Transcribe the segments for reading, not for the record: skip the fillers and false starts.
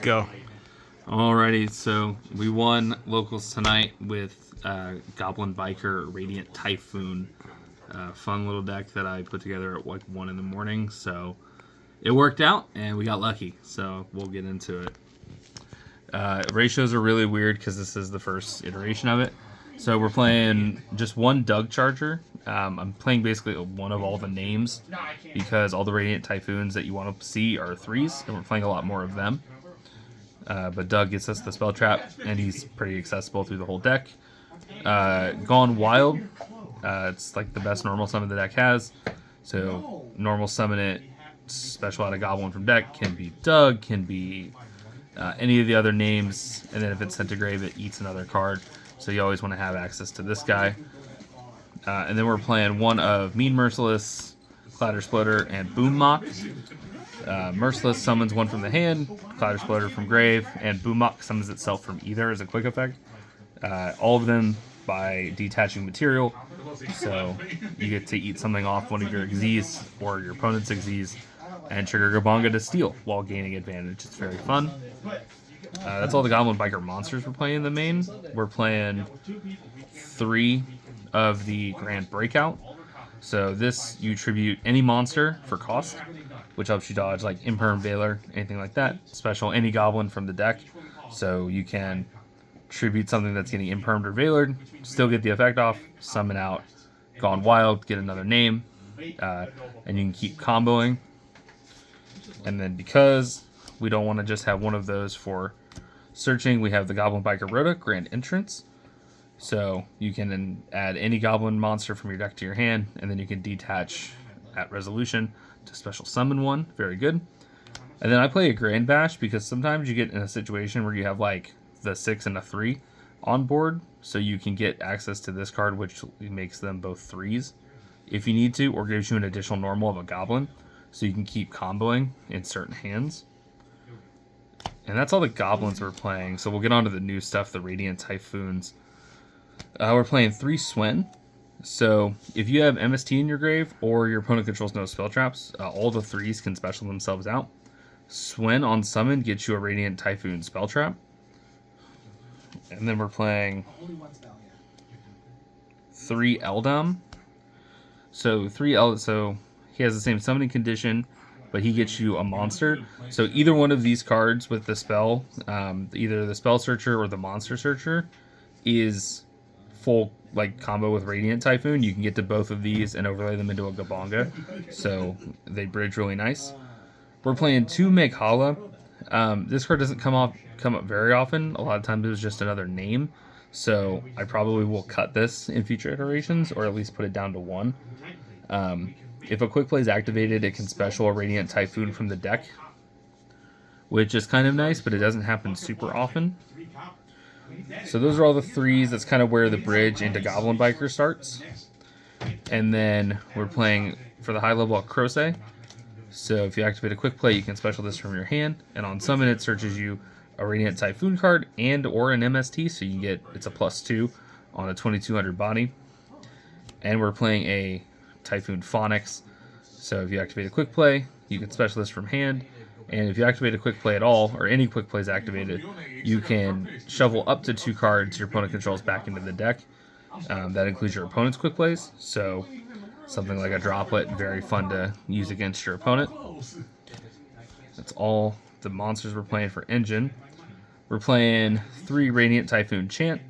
Go. Alrighty, so we won locals tonight with Goblin Biker Radiant Typhoon. Fun little deck that I put together at like 1 in the morning. So it worked out and we got lucky. So we'll get into it. Ratios are really weird because this is the first iteration of it. So we're playing just one Doug Charger. I'm playing basically one of all the names because all the Radiant Typhoons that you want to see are 3s, and we're playing a lot more of them. But Doug gets us the spell trap, and he's pretty accessible through the whole deck. Gone Wild, it's like the best normal summon the deck has. So normal summon it, special out a goblin from deck, can be Doug, can be any of the other names, and then if it's sent to grave, it eats another card. So you always want to have access to this guy. And then we're playing one of Mean Merciless, Clattersploder, and Boom Mock. Merciless summons one from the hand, Clattersploder from grave, and Boom Mock summons itself from either as a quick effect. All of them by detaching material, so you get to eat something off one of your Xyz or your opponent's Xyz and trigger Gabonga to steal while gaining advantage. It's very fun. That's all the Goblin Biker monsters we're playing in the main. We're playing 3 of the Grand Breakout. So this, you tribute any monster for cost, which helps you dodge like Imperm, Veiler, anything like that. Special any goblin from the deck. So you can tribute something that's getting Impermed or Veilered, still get the effect off, summon out Gone Wild, get another name, and you can keep comboing. And then because we don't want to just have one of those for searching, we have the Goblin Biker Rhoda Grand Entrance. So you can add any goblin monster from your deck to your hand, and then you can detach at resolution to special summon one. Very good. And then I play a Grand Bash because sometimes you get in a situation where you have like the 6 and a 3 on board, so you can get access to this card, which makes them both 3s if you need to, or gives you an additional normal of a goblin, so you can keep comboing in certain hands. And that's all the goblins we're playing. So we'll get on to the new stuff, the Radiant Typhoons. We're playing 3 Swen. So if you have MST in your grave or your opponent controls no spell traps, all the 3s can special themselves out. Swen on summon gets you a Radiant Typhoon spell trap. And then we're playing 3 Eldam. So so he has the same summoning condition, but he gets you a monster. So either one of these cards with the spell, either the Spell Searcher or the Monster Searcher, is full like combo with Radiant Typhoon. You can get to both of these and overlay them into a Gabonga, so they bridge really nice. We're playing 2 Meghala. This card doesn't come up very often. A lot of times it was just another name, so I probably will cut this in future iterations, or at least put it down to 1. If a quick play is activated, it can special a Radiant Typhoon from the deck, which is kind of nice, but it doesn't happen super often. So those are all the 3s. That's kind of where the bridge into Goblin Biker starts. And then we're playing for the high level of Crochet. So if you activate a quick play, you can special this from your hand, and on summon it searches you a Radiant Typhoon card and or an MST, so you can get, it's a +2 on a 2200 body. And we're playing a Typhoon Phonics. So if you activate a quick play, you can special this from hand, and if you activate a quick play at all, or any quick play is activated, you can shovel up to 2 cards your opponent controls back into the deck. That includes your opponent's quick plays, so something like a Droplet, very fun to use against your opponent. That's all the monsters we're playing for Engine. We're playing 3 Radiant Typhoon Chant.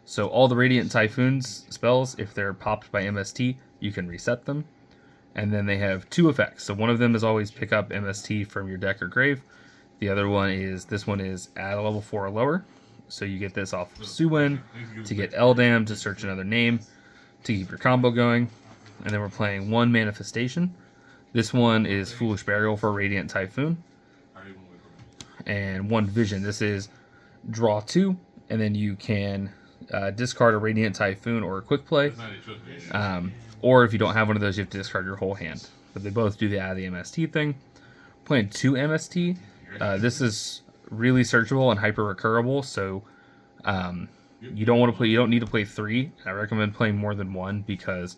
So all the Radiant Typhoon's spells, if they're popped by MST, you can reset them. And then they have 2 effects. So one of them is always pick up MST from your deck or grave. The other one is, this one is add a level 4 or lower. So you get this off of Suwen to get Eldam to search another name to keep your combo going. And then we're playing 1 Manifestation. This one is Foolish Burial for Radiant Typhoon. And 1 Vision. This is draw 2, and then you can discard a Radiant Typhoon or a quick play. Or if you don't have one of those, you have to discard your whole hand. But they both do the add the MST thing. Playing 2 MST. This is really searchable and hyper recurable, so you don't need to play 3. I recommend playing more than 1 because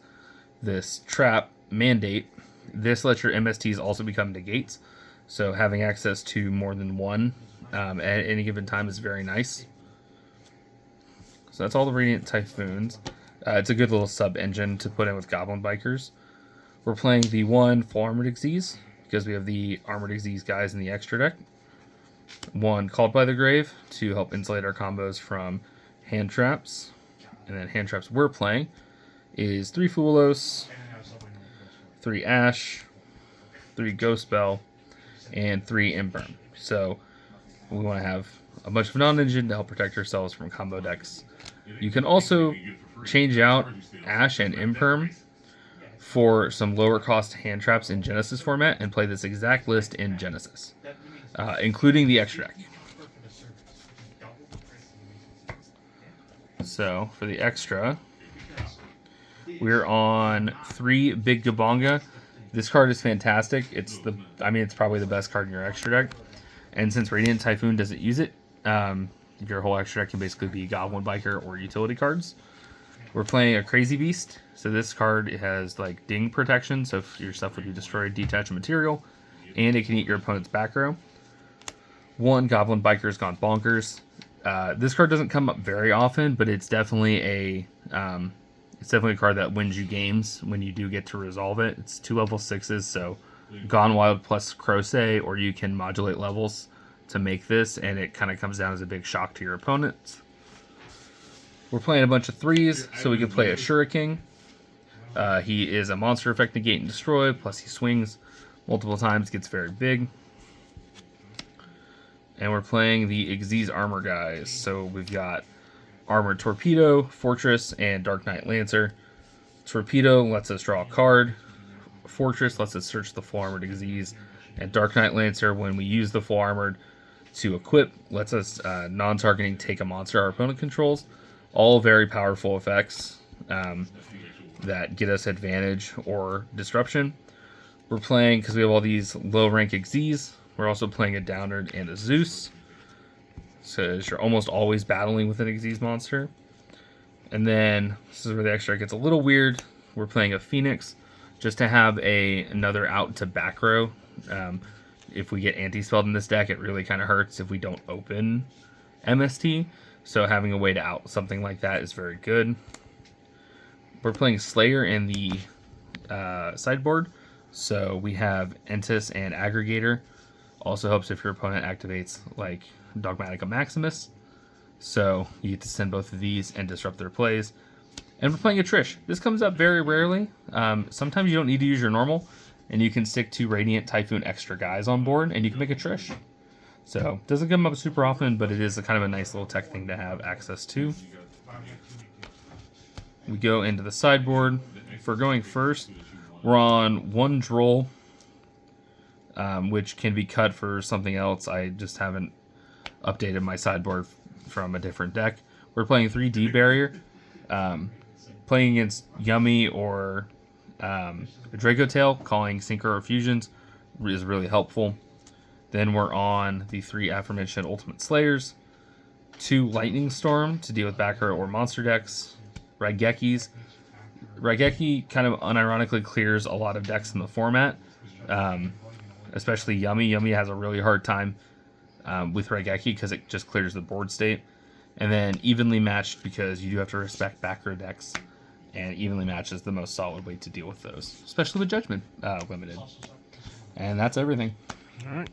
this trap mandate, this lets your MSTs also become negates. So having access to more than 1 at any given time is very nice. So that's all the Radiant Typhoons. It's a good little sub-engine to put in with Goblin Bikers. We're playing the 1 full armored Xyz because we have the armored Xyz guys in the extra deck. 1 Called by the Grave to help insulate our combos from hand traps. And then hand traps we're playing is 3 Fuelos, 3 Ash, 3 Ghost Bell, and 3 Imperm. So we want to have a bunch of non-engine to help protect ourselves from combo decks. You can also change out Ash and Imperm for some lower cost hand traps in Genesis format and play this exact list in Genesis, including the extra deck. So for the extra, we're on 3 Big Gabonga. This card is fantastic. It's probably the best card in your extra deck. And since Radiant Typhoon doesn't use it, your whole extra deck can basically be Goblin Biker or utility cards. We're playing a Crazy Beast. So this card has like ding protection, so if your stuff would be destroyed, detach a material, and it can eat your opponent's back row. 1 Goblin Biker's gone bonkers. This card doesn't come up very often, but it's definitely a card that wins you games when you do get to resolve it. It's 2 level 6s, so Gone Wild plus Crochet, or you can modulate levels to make this, and it kind of comes down as a big shock to your opponents. We're playing a bunch of 3s, so we can play a Shuriken. He is a monster effect, negate and destroy, plus he swings multiple times, gets very big. And we're playing the Xyz armor guys. So we've got Armored Torpedo, Fortress, and Dark Knight Lancer. Torpedo lets us draw a card. Fortress lets us search the full armored Xyz. And Dark Knight Lancer, when we use the full armored to equip, lets us non-targeting take a monster our opponent controls. All very powerful effects that get us advantage or disruption. We're playing, because we have all these low rank Xyz, we're also playing a Downard and a Zeus. So you're almost always battling with an Xyz monster. And then, this is where the extra gets a little weird. We're playing a Phoenix, just to have another out to back row. If we get anti-spelled in this deck, it really kind of hurts if we don't open MST. So having a way to out something like that is very good. We're playing Slayer in the sideboard. So we have Entis and Aggregator. Also helps if your opponent activates like Dogmatica Maximus. So you get to send both of these and disrupt their plays. And we're playing a Trish. This comes up very rarely. Sometimes you don't need to use your normal, and you can stick 2 Radiant Typhoon extra guys on board, and you can make a Trish. So it doesn't come up super often, but it is a kind of a nice little tech thing to have access to. We go into the sideboard. For going first, we're on 1 Droll, which can be cut for something else. I just haven't updated my sideboard from a different deck. We're playing 3D Barrier. Playing against Yummy or Draco Tail, calling Synchro or Fusions is really helpful. Then we're on the 3 aforementioned Ultimate Slayers, 2 Lightning Storm to deal with back row or monster decks, Raigekis. Raigeki kind of unironically clears a lot of decks in the format, especially Yummy. Yummy has a really hard time with Raigeki because it just clears the board state. And then Evenly Matched, because you do have to respect back row decks, and Evenly Matched is the most solid way to deal with those, especially with Judgment Limited. And that's everything. All right.